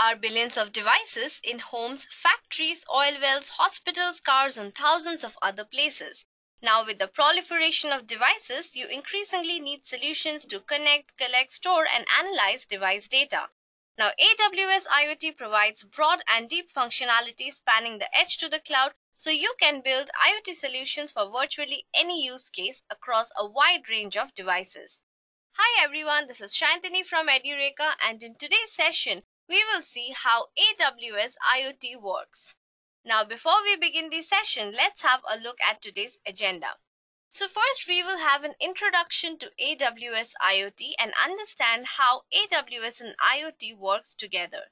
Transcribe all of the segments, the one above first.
are billions of devices in homes, factories, oil wells, hospitals, cars, and thousands of other places. Now, with the proliferation of devices, you increasingly need solutions to connect, collect, store, and analyze device data. Now, AWS IoT provides broad and deep functionality spanning the edge to the cloud, so you can build IoT solutions for virtually any use case across a wide range of devices. Hi everyone, this is Shantini from Edureka, and in today's session, we will see how AWS IoT works. Now, before we begin the session, let's have a look at today's agenda. So first, we will have an introduction to AWS IoT and understand how AWS and IoT works together.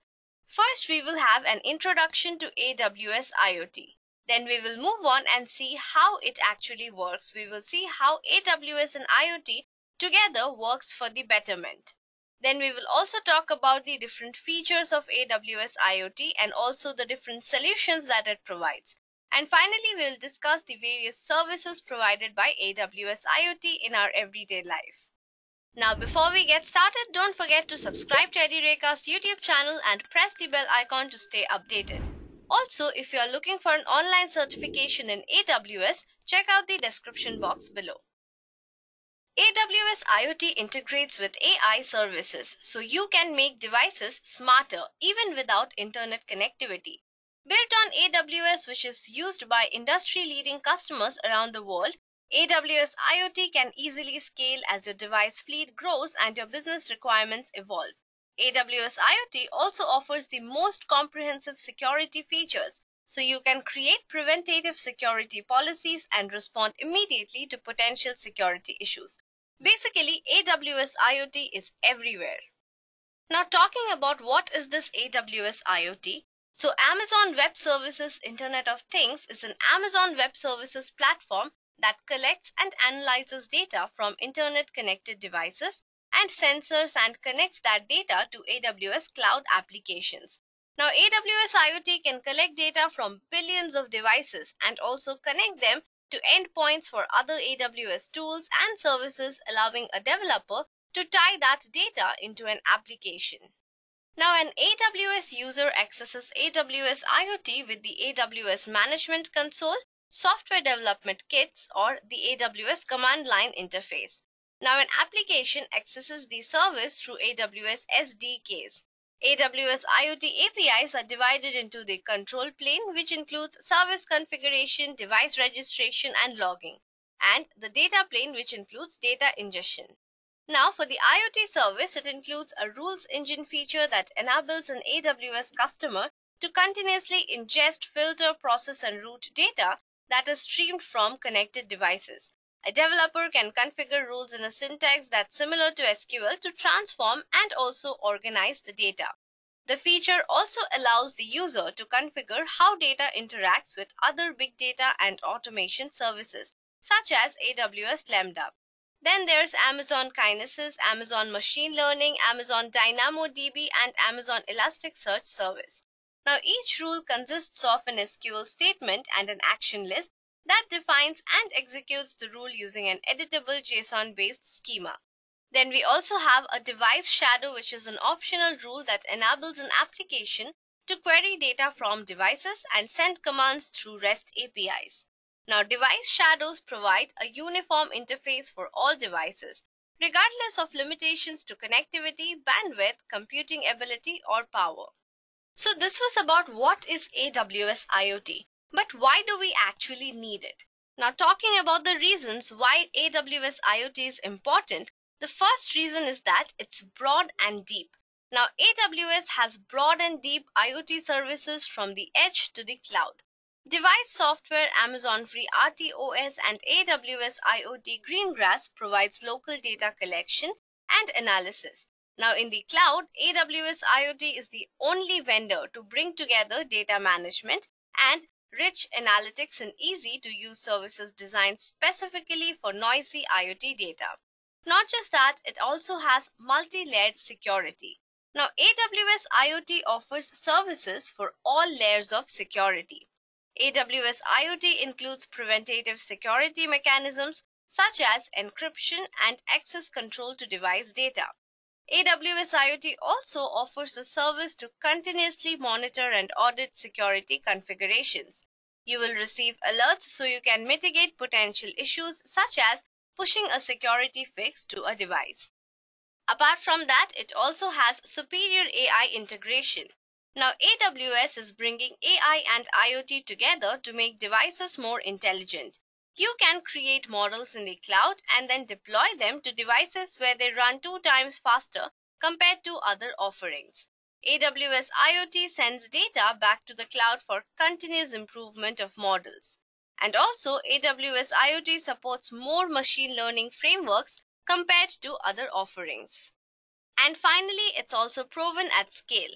First, we will have an introduction to AWS IoT. Then we will move on and see how it actually works. We will see how AWS and IoT together works for the betterment. Then we will also talk about the different features of AWS IoT and also the different solutions that it provides. And finally, we will discuss the various services provided by AWS IoT in our everyday life. Now, before we get started, don't forget to subscribe to Edureka's YouTube channel and press the bell icon to stay updated. Also, if you are looking for an online certification in AWS, check out the description box below. AWS IoT integrates with AI services, so you can make devices smarter even without internet connectivity. Built on AWS, which is used by industry-leading customers around the world, AWS IoT can easily scale as your device fleet grows and your business requirements evolve. AWS IoT also offers the most comprehensive security features, so you can create preventative security policies and respond immediately to potential security issues. Basically, AWS IoT is everywhere. Now, talking about what is this AWS IoT? So, Amazon Web Services Internet of Things is an Amazon Web Services platform that collects and analyzes data from internet-connected devices and sensors and connects that data to AWS cloud applications. Now, AWS IoT can collect data from billions of devices and also connect them to endpoints for other AWS tools and services, allowing a developer to tie that data into an application. Now, an AWS user accesses AWS IoT with the AWS Management Console, Software Development Kits, or the AWS Command Line interface. Now, an application accesses the service through AWS SDKs. AWS IoT APIs are divided into the control plane, which includes service configuration, device registration, and logging, and the data plane, which includes data ingestion. Now, for the IoT service, it includes a rules engine feature that enables an AWS customer to continuously ingest, filter, process, and route data that is streamed from connected devices. A developer can configure rules in a syntax that's similar to SQL to transform and also organize the data. The feature also allows the user to configure how data interacts with other big data and automation services, such as AWS Lambda. Then there's Amazon Kinesis, Amazon Machine Learning, Amazon DynamoDB, and Amazon Elasticsearch service. Now, each rule consists of an SQL statement and an action list that defines and executes the rule using an editable JSON-based schema. Then we also have a device shadow, which is an optional rule that enables an application to query data from devices and send commands through REST APIs. Now, device shadows provide a uniform interface for all devices, regardless of limitations to connectivity, bandwidth, computing ability, or power. So this was about what is AWS IoT. But why do we actually need it? Now, talking about the reasons why AWS IoT is important, the first reason is that it's broad and deep. Now, AWS has broad and deep IoT services from the edge to the cloud. Device software, Amazon Free RTOS, and AWS IoT Greengrass provides local data collection and analysis. Now, in the cloud, AWS IoT is the only vendor to bring together data management and rich analytics and easy-to-use services designed specifically for noisy IoT data. Not just that, it also has multi-layered security. Now, AWS IoT offers services for all layers of security. AWS IoT includes preventative security mechanisms such as encryption and access control to device data. AWS IoT also offers a service to continuously monitor and audit security configurations. You will receive alerts so you can mitigate potential issues such as pushing a security fix to a device. Apart from that, it also has superior AI integration. Now, AWS is bringing AI and IoT together to make devices more intelligent. You can create models in the cloud and then deploy them to devices where they run 2 times faster compared to other offerings. AWS IoT sends data back to the cloud for continuous improvement of models. And also, AWS IoT supports more machine learning frameworks compared to other offerings. And finally, it's also proven at scale.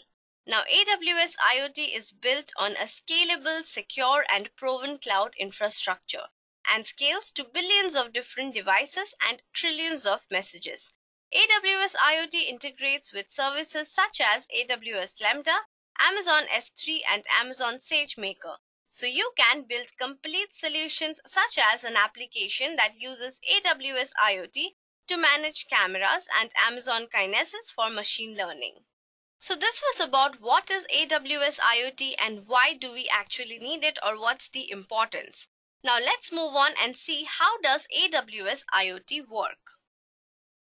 Now, AWS IoT is built on a scalable, secure, and proven cloud infrastructure and scales to billions of different devices and trillions of messages. AWS IoT integrates with services such as AWS Lambda, Amazon S3, and Amazon SageMaker. So you can build complete solutions such as an application that uses AWS IoT to manage cameras and Amazon Kinesis for machine learning. So this was about what is AWS IoT and why do we actually need it, or what's the importance. Now let's move on and see how does AWS IoT work.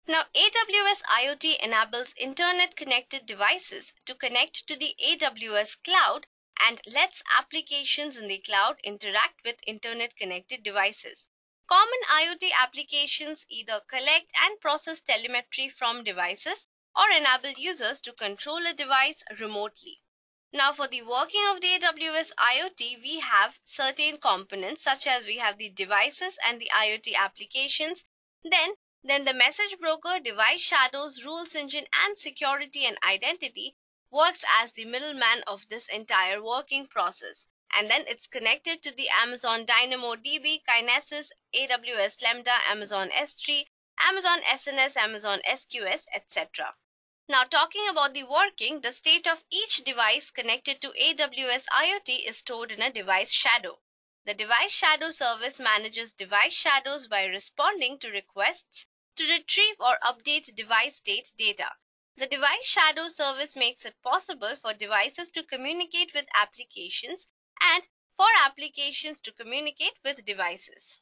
Now AWS IoT enables internet connected devices to connect to the AWS cloud and lets applications in the cloud interact with internet connected devices. Common IoT applications either collect and process telemetry from devices or enable users to control a device remotely. Now, for the working of the AWS IoT, we have certain components such as we have the devices and the IoT applications. Then the message broker, device shadows, rules engine, and security and identity works as the middleman of this entire working process. And then it's connected to the Amazon DynamoDB, Kinesis, AWS Lambda, Amazon S3, Amazon SNS, Amazon SQS, etc. Now talking about the working, the state of each device connected to AWS IoT is stored in a device shadow. The device shadow service manages device shadows by responding to requests to retrieve or update device state data. The device shadow service makes it possible for devices to communicate with applications and for applications to communicate with devices.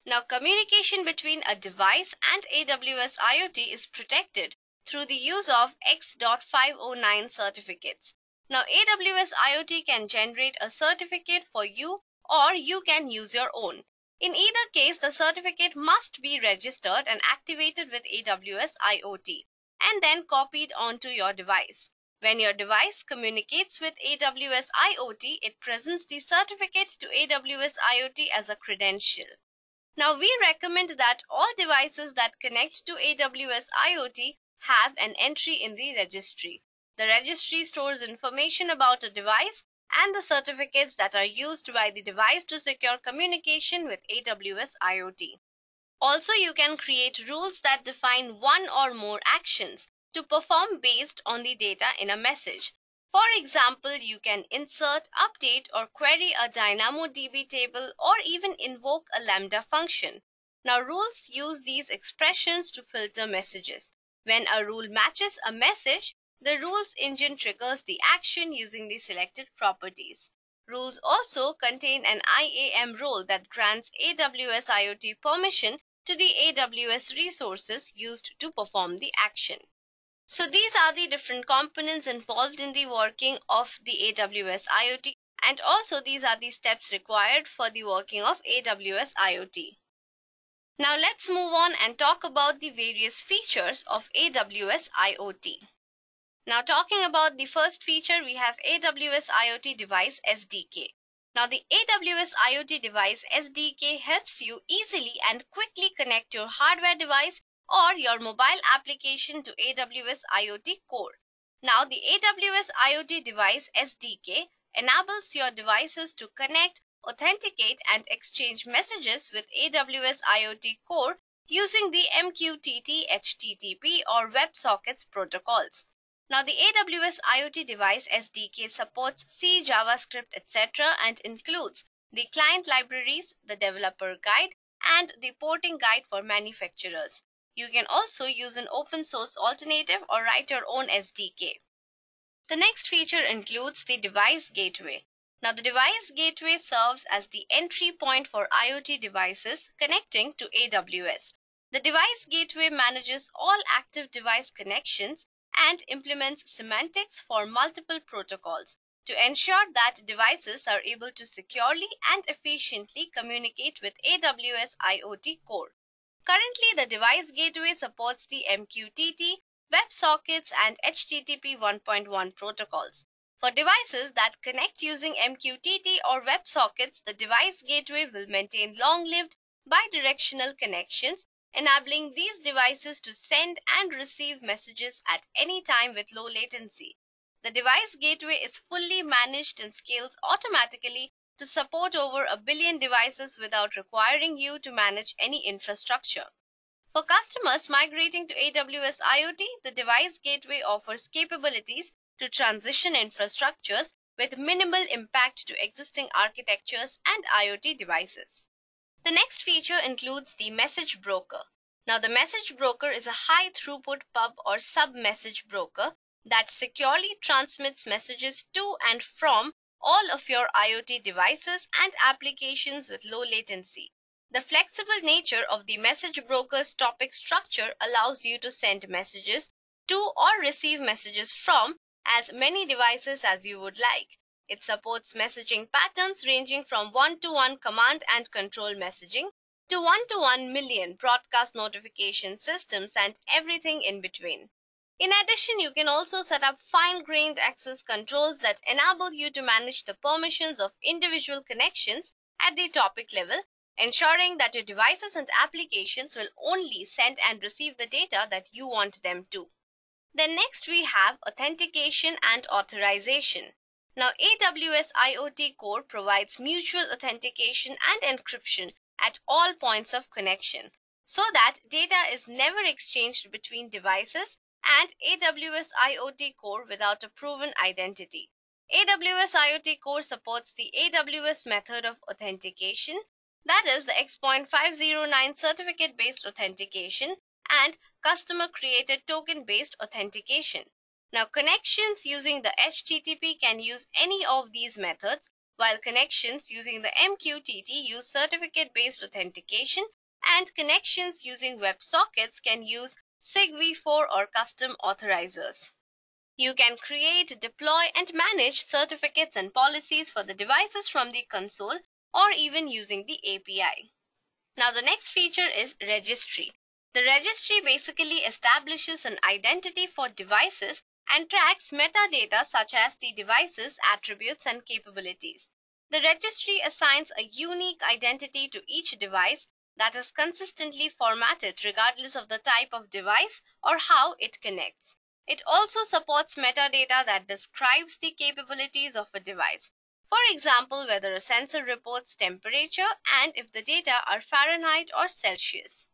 Now, communication between a device and AWS IoT is protected through the use of X.509 certificates. Now, AWS IoT can generate a certificate for you or you can use your own. In either case, the certificate must be registered and activated with AWS IoT and then copied onto your device. When your device communicates with AWS IoT, it presents the certificate to AWS IoT as a credential. Now, we recommend that all devices that connect to AWS IoT have an entry in the registry. The registry stores information about a device and the certificates that are used by the device to secure communication with AWS IoT. Also, you can create rules that define one or more actions to perform based on the data in a message. For example, you can insert, update, or query a DynamoDB table or even invoke a Lambda function. Now, rules use these expressions to filter messages. When a rule matches a message, the rules engine triggers the action using the selected properties. Rules also contain an IAM role that grants AWS IoT permission to the AWS resources used to perform the action. So these are the different components involved in the working of the AWS IoT, and also these are the steps required for the working of AWS IoT. Now let's move on and talk about the various features of AWS IoT. Now talking about the first feature, we have AWS IoT Device SDK. Now the AWS IoT Device SDK helps you easily and quickly connect your hardware device or your mobile application to AWS IoT Core. Now the AWS IoT Device SDK enables your devices to connect, authenticate, and exchange messages with AWS IoT Core using the MQTT, HTTP, or WebSockets protocols. Now the AWS IoT Device SDK supports C, JavaScript, etc. and includes the client libraries, the developer guide, and the porting guide for manufacturers. You can also use an open source alternative or write your own SDK. The next feature includes the device gateway. Now, the device gateway serves as the entry point for IoT devices connecting to AWS. The device gateway manages all active device connections and implements semantics for multiple protocols to ensure that devices are able to securely and efficiently communicate with AWS IoT Core. Currently, the device gateway supports the MQTT, WebSockets, and HTTP 1.1 protocols. For devices that connect using MQTT or WebSockets, the device gateway will maintain long-lived bidirectional connections, enabling these devices to send and receive messages at any time with low latency. The device gateway is fully managed and scales automatically to support over 1 billion devices without requiring you to manage any infrastructure. For customers migrating to AWS IoT, the device gateway offers capabilities to transition infrastructures with minimal impact to existing architectures and IoT devices. The next feature includes the message broker. Now, the message broker is a high throughput pub or sub message broker that securely transmits messages to and from all of your IoT devices and applications with low latency. The flexible nature of the message broker's topic structure allows you to send messages to or receive messages from as many devices as you would like. It supports messaging patterns ranging from one-to-one command and control messaging to one-to-1 million broadcast notification systems and everything in between. In addition, you can also set up fine-grained access controls that enable you to manage the permissions of individual connections at the topic level, ensuring that your devices and applications will only send and receive the data that you want them to. Then next we have authentication and authorization. Now, AWS IoT Core provides mutual authentication and encryption at all points of connection so that data is never exchanged between devices and AWS IoT Core without a proven identity. AWS IoT Core supports the AWS method of authentication, that is the X.509 certificate-based authentication and customer-created token-based authentication. Now, connections using the HTTP can use any of these methods, while connections using the MQTT use certificate-based authentication, and connections using WebSockets can use SigV4 or custom authorizers. You can create, deploy, and manage certificates and policies for the devices from the console or even using the API. Now, the next feature is registry. The registry basically establishes an identity for devices and tracks metadata such as the device's attributes and capabilities. The registry assigns a unique identity to each device that is consistently formatted regardless of the type of device or how it connects. It also supports metadata that describes the capabilities of a device. For example, whether a sensor reports temperature and if the data are Fahrenheit or Celsius.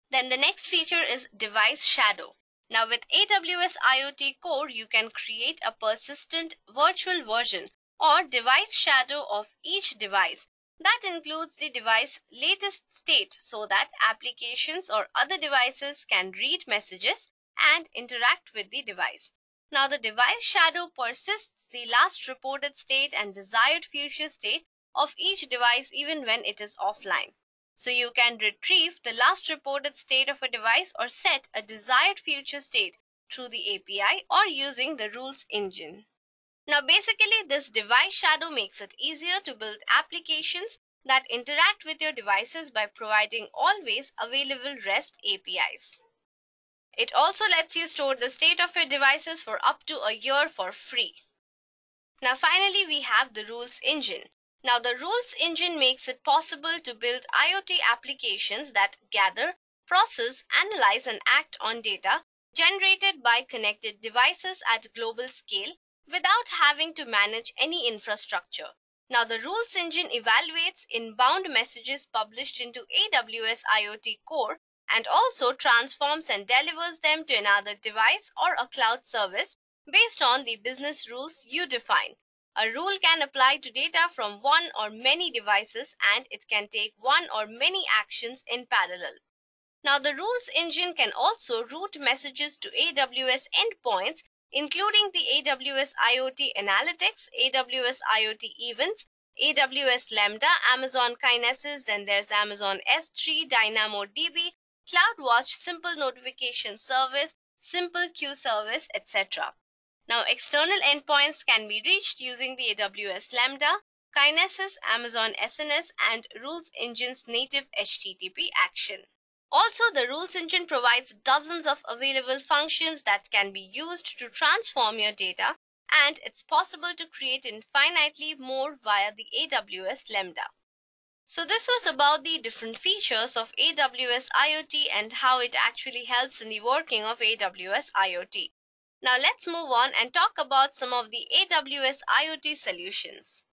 Then the next feature is device shadow. Now, with AWS IoT Core, you can create a persistent virtual version or device shadow of each device. That includes the device latest state so that applications or other devices can read messages and interact with the device. Now, the device shadow persists the last reported state and desired future state of each device even when it is offline. So you can retrieve the last reported state of a device or set a desired future state through the API or using the rules engine. Now, basically, this device shadow makes it easier to build applications that interact with your devices by providing always available REST APIs. It also lets you store the state of your devices for up to a year for free. Now, finally, we have the rules engine. Now, the rules engine makes it possible to build IoT applications that gather, process, analyze, and act on data generated by connected devices at global scale without having to manage any infrastructure. Now, the rules engine evaluates inbound messages published into AWS IoT Core and also transforms and delivers them to another device or a cloud service based on the business rules you define. A rule can apply to data from one or many devices and it can take one or many actions in parallel. Now, the rules engine can also route messages to AWS endpoints, including the AWS IoT Analytics, AWS IoT Events, AWS Lambda, Amazon Kinesis, then there's Amazon S3, DynamoDB, CloudWatch, Simple Notification Service, Simple Queue Service, etc. Now, external endpoints can be reached using the AWS Lambda, Kinesis, Amazon SNS, and Rules Engine's native HTTP action. Also, the Rules Engine provides dozens of available functions that can be used to transform your data, and it's possible to create infinitely more via the AWS Lambda. So this was about the different features of AWS IoT and how it actually helps in the working of AWS IoT. Now let's move on and talk about some of the AWS IoT solutions.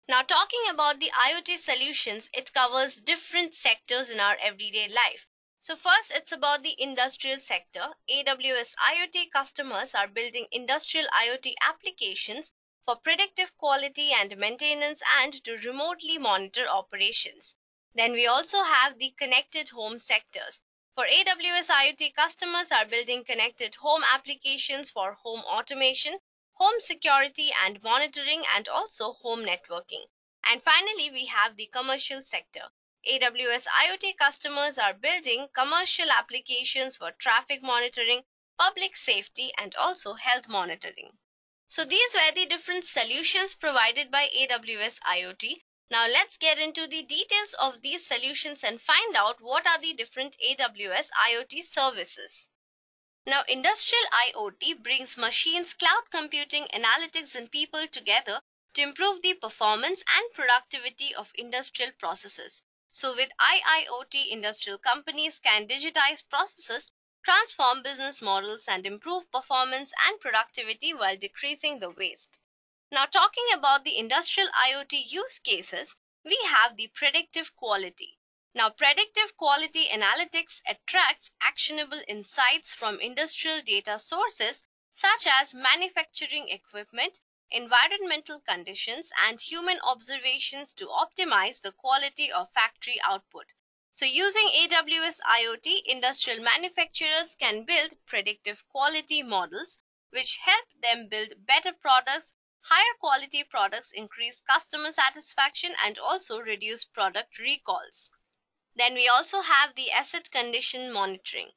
Now, talking about the IoT solutions, it covers different sectors in our everyday life. So first, it's about the industrial sector. AWS IoT customers are building industrial IoT applications for predictive quality and maintenance and to remotely monitor operations. Then we also have the connected home sectors. For AWS IoT customers are building connected home applications for home automation, home security and monitoring, and also home networking. And finally, we have the commercial sector. AWS IoT customers are building commercial applications for traffic monitoring, public safety, and also health monitoring. So these were the different solutions provided by AWS IoT. Now let's get into the details of these solutions and find out what are the different AWS IoT services. Now, industrial IoT brings machines, cloud computing, analytics, and people together to improve the performance and productivity of industrial processes. So with IIoT, industrial companies can digitize processes, transform business models, and improve performance and productivity while decreasing the waste. Now, talking about the industrial IoT use cases, we have the predictive quality. Now, predictive quality analytics attracts actionable insights from industrial data sources such as manufacturing equipment, environmental conditions, and human observations to optimize the quality of factory output. So, using AWS IoT, industrial manufacturers can build predictive quality models which help them build better products. Higher quality products increase customer satisfaction and also reduce product recalls. Then we also have the asset condition monitoring.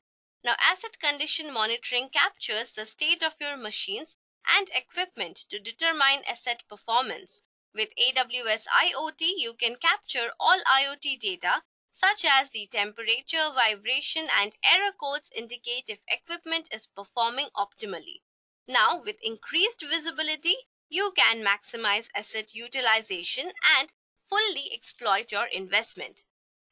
Now, asset condition monitoring captures the state of your machines and equipment to determine asset performance. With AWS IoT, you can capture all IoT data such as the temperature, vibration, and error codes indicate if equipment is performing optimally. Now, with increased visibility, you can maximize asset utilization and fully exploit your investment.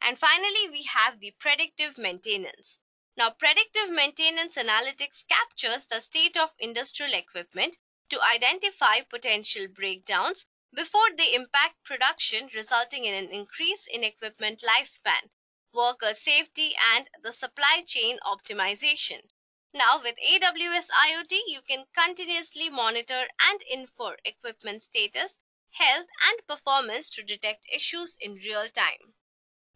And finally, we have the predictive maintenance. Now, predictive maintenance analytics captures the state of industrial equipment to identify potential breakdowns before they impact production, resulting in an increase in equipment lifespan, worker safety, and the supply chain optimization. Now, with AWS IoT, you can continuously monitor and infer equipment status, health, and performance to detect issues in real time.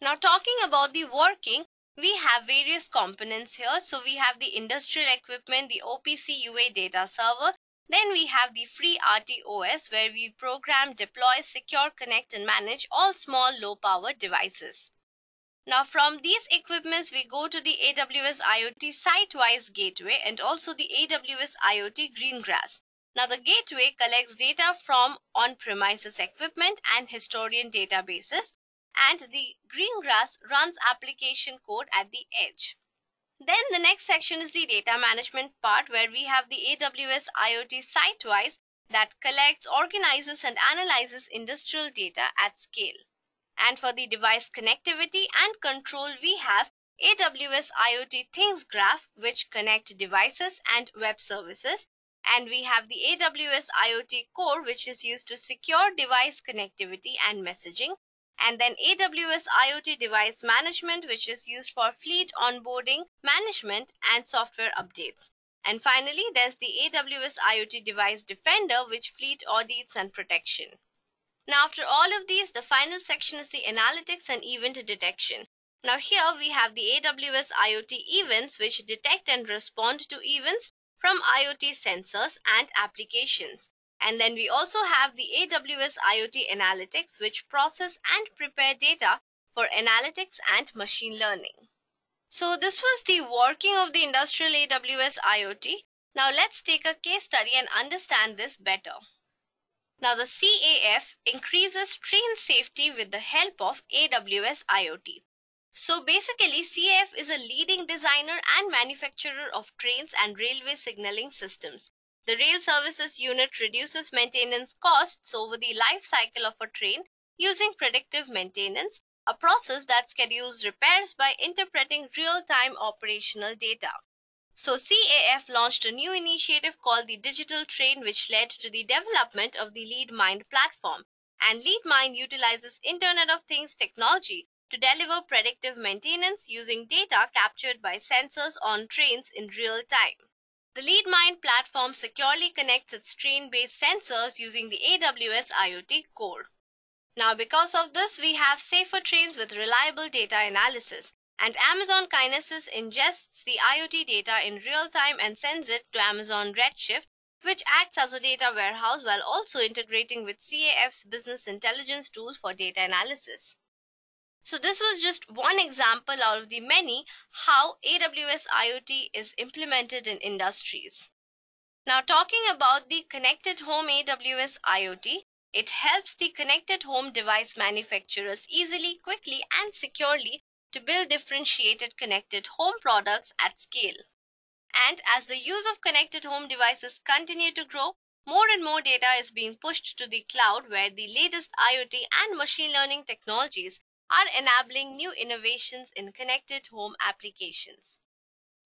Now, talking about the working, we have various components here. So, we have the industrial equipment, the OPC UA data server. Then we have the free RTOS where we program, deploy, secure, connect, and manage all small low-power devices. Now, from these equipments, we go to the AWS IoT site-wise gateway and also the AWS IoT Greengrass. Now, the gateway collects data from on-premises equipment and historian databases, and the Greengrass runs application code at the edge. Then the next section is the data management part where we have the AWS IoT site-wise that collects, organizes, and analyzes industrial data at scale. And for the device connectivity and control, we have AWS IoT Things Graph, which connect devices and web services. And we have the AWS IoT Core, which is used to secure device connectivity and messaging. And then AWS IoT Device Management, which is used for fleet onboarding, management, and software updates. And finally, there's the AWS IoT Device Defender, which fleet audits and protection. Now, after all of these, the final section is the analytics and event detection. Now here we have the AWS IoT events, which detect and respond to events from IoT sensors and applications. And then we also have the AWS IoT Analytics, which process and prepare data for analytics and machine learning. So this was the working of the industrial AWS IoT. Now let's take a case study and understand this better. Now the CAF increases train safety with the help of AWS IoT. So basically, CAF is a leading designer and manufacturer of trains and railway signaling systems. The Rail Services Unit reduces maintenance costs over the life cycle of a train using predictive maintenance, a process that schedules repairs by interpreting real-time operational data. So CAF launched a new initiative called the Digital Train, which led to the development of the LeadMind platform. And LeadMind utilizes Internet of Things technology to deliver predictive maintenance using data captured by sensors on trains in real time. The LeadMind platform securely connects its train-based sensors using the AWS IoT core. Now, because of this, we have safer trains with reliable data analysis. And Amazon Kinesis ingests the IoT data in real time and sends it to Amazon Redshift, which acts as a data warehouse while also integrating with CAF's business intelligence tools for data analysis. So this was just one example out of the many how AWS IoT is implemented in industries. Now talking about the connected home AWS IoT, it helps the connected home device manufacturers easily, quickly, and securely to build differentiated connected home products at scale. And as the use of connected home devices continue to grow, more and more data is being pushed to the cloud, where the latest IoT and machine learning technologies are enabling new innovations in connected home applications.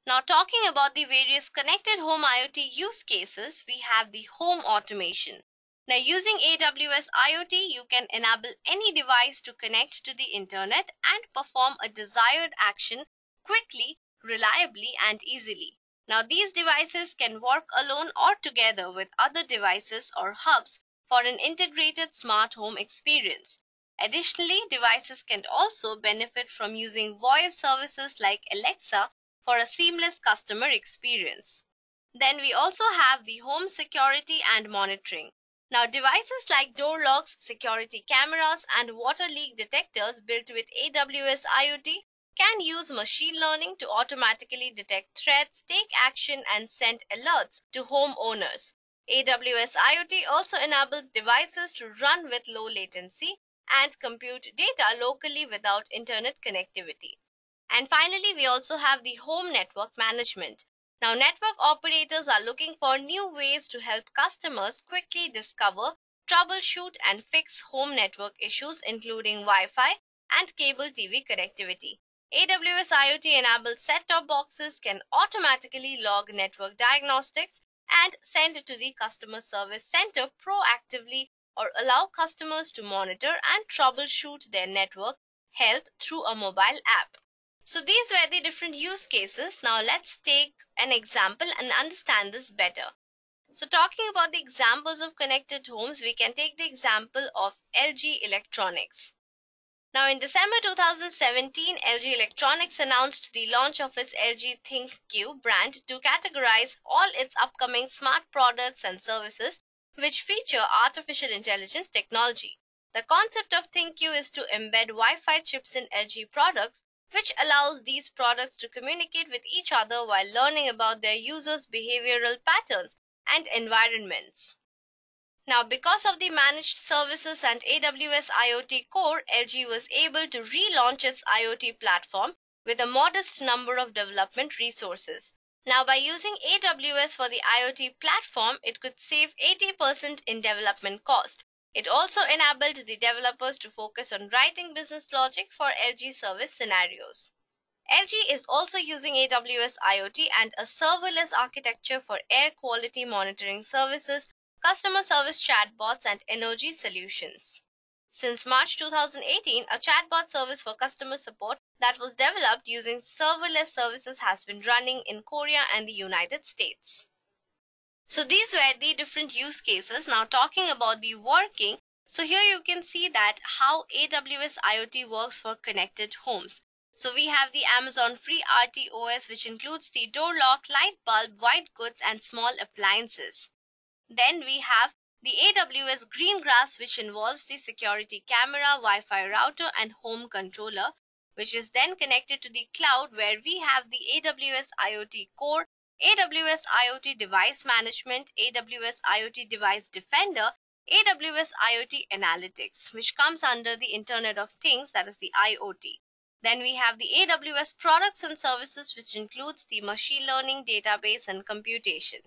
Now talking about the various connected home IoT use cases, we have the home automation. Now using AWS IoT, you can enable any device to connect to the internet and perform a desired action quickly, reliably, and easily. Now these devices can work alone or together with other devices or hubs for an integrated smart home experience. Additionally, devices can also benefit from using voice services like Alexa for a seamless customer experience. Then we also have the home security and monitoring. Now, devices like door locks, security cameras, and water leak detectors built with AWS IoT can use machine learning to automatically detect threats, take action, and send alerts to homeowners. AWS IoT also enables devices to run with low latency and compute data locally without internet connectivity. And finally, we also have the home network management. Now, network operators are looking for new ways to help customers quickly discover, troubleshoot, and fix home network issues, including Wi-Fi and cable TV connectivity. AWS IoT-enabled set-top boxes can automatically log network diagnostics and send to the customer service center proactively, or allow customers to monitor and troubleshoot their network health through a mobile app. So these were the different use cases. Now let's take an example and understand this better. So talking about the examples of connected homes, we can take the example of LG Electronics. Now in December 2017, LG Electronics announced the launch of its LG ThinkQ brand to categorize all its upcoming smart products and services which feature artificial intelligence technology. The concept of ThinkQ is to embed Wi-Fi chips in LG products, which allows these products to communicate with each other while learning about their users' behavioral patterns and environments. Now, because of the managed services and AWS IoT core, LG was able to relaunch its IoT platform with a modest number of development resources. Now, by using AWS for the IoT platform, it could save 80% in development cost. It also enabled the developers to focus on writing business logic for LG service scenarios. LG is also using AWS IoT and a serverless architecture for air quality monitoring services, customer service chatbots, and energy solutions. Since March 2018, a chatbot service for customer support that was developed using serverless services has been running in Korea and the United States. So these were the different use cases. Now talking about the working, so here you can see that how AWS IoT works for connected homes. So we have the Amazon free RTOS, which includes the door lock, light bulb, white goods, and small appliances. Then we have the AWS Greengrass, which involves the security camera, Wi-Fi router, and home controller, which is then connected to the cloud, where we have the AWS IoT Core, AWS IoT Device Management, AWS IoT Device Defender, AWS IoT Analytics, which comes under the Internet of Things, that is the IoT. Then we have the AWS Products and Services, which includes the machine learning, database, and computation.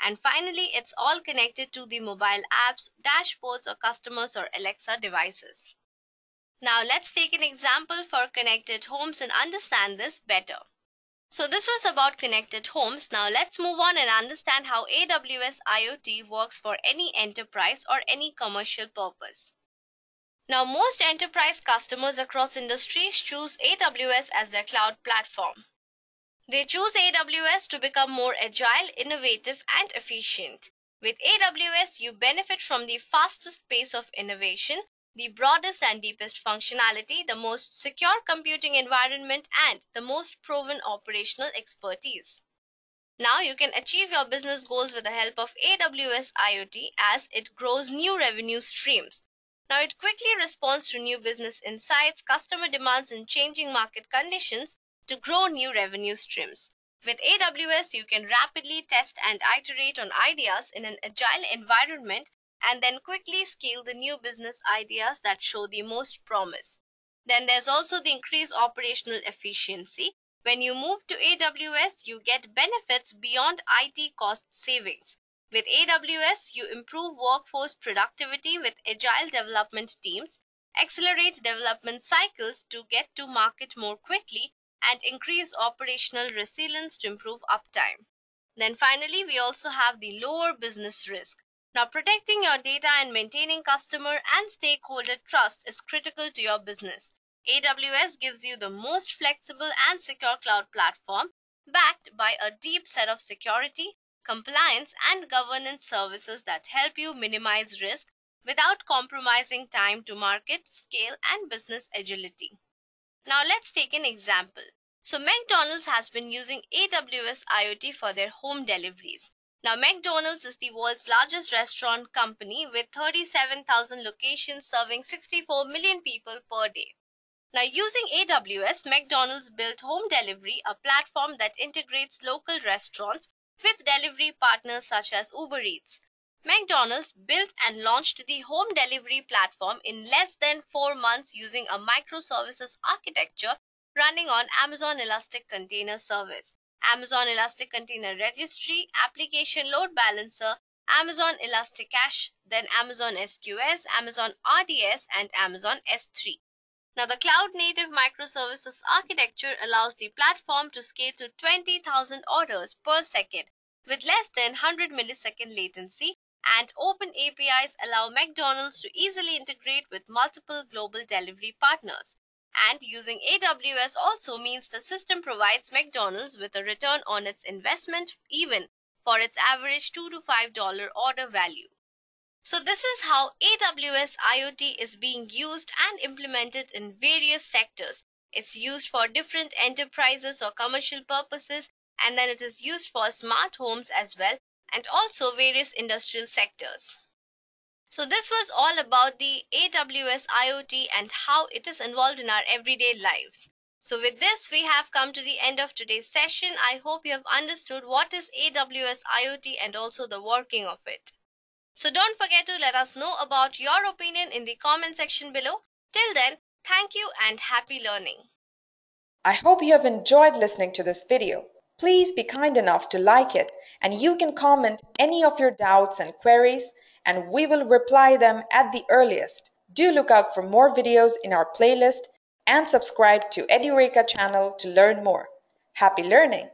And finally, it's all connected to the mobile apps, dashboards, or customers or Alexa devices. Now let's take an example for connected homes and understand this better. So this was about connected homes. Now let's move on and understand how AWS IoT works for any enterprise or any commercial purpose. Now most enterprise customers across industries choose AWS as their cloud platform. They choose AWS to become more agile, innovative, and efficient. With AWS, you benefit from the fastest pace of innovation, the broadest and deepest functionality, the most secure computing environment, and the most proven operational expertise. Now you can achieve your business goals with the help of AWS IoT as it grows new revenue streams. Now it quickly responds to new business insights, customer demands, and changing market conditions to grow new revenue streams. With AWS, you can rapidly test and iterate on ideas in an agile environment and then quickly scale the new business ideas that show the most promise. Then there's also the increased operational efficiency. When you move to AWS, you get benefits beyond IT cost savings. With AWS, you improve workforce productivity with agile development teams, accelerate development cycles to get to market more quickly, and increase operational resilience to improve uptime. Then finally, we also have the lower business risk. Now, protecting your data and maintaining customer and stakeholder trust is critical to your business. AWS gives you the most flexible and secure cloud platform, backed by a deep set of security, compliance, and governance services that help you minimize risk without compromising time to market, scale, and business agility. Now let's take an example. So McDonald's has been using AWS IoT for their home deliveries. Now McDonald's is the world's largest restaurant company with 37,000 locations serving 64 million people per day. Now using AWS, McDonald's built Home Delivery, a platform that integrates local restaurants with delivery partners such as Uber Eats. McDonald's built and launched the home delivery platform in less than 4 months using a microservices architecture running on Amazon Elastic Container Service, Amazon Elastic Container Registry, Application Load Balancer, Amazon Elastic Cache, then Amazon SQS, Amazon RDS, and Amazon S3. Now the cloud-native microservices architecture allows the platform to scale to 20,000 orders per second with less than 100 millisecond latency, and open APIs allow McDonald's to easily integrate with multiple global delivery partners. And using AWS also means the system provides McDonald's with a return on its investment even for its average $2 to $5 order value. So this is how AWS IoT is being used and implemented in various sectors. It's used for different enterprises or commercial purposes, and then it is used for smart homes as well, and also various industrial sectors. So this was all about the AWS IoT and how it is involved in our everyday lives. So with this, we have come to the end of today's session. I hope you have understood what is AWS IoT and also the working of it. So don't forget to let us know about your opinion in the comment section below. Till then, thank you and happy learning. I hope you have enjoyed listening to this video. Please be kind enough to like it, and you can comment any of your doubts and queries, and we will reply them at the earliest. Do look out for more videos in our playlist and subscribe to Edureka channel to learn more. Happy learning!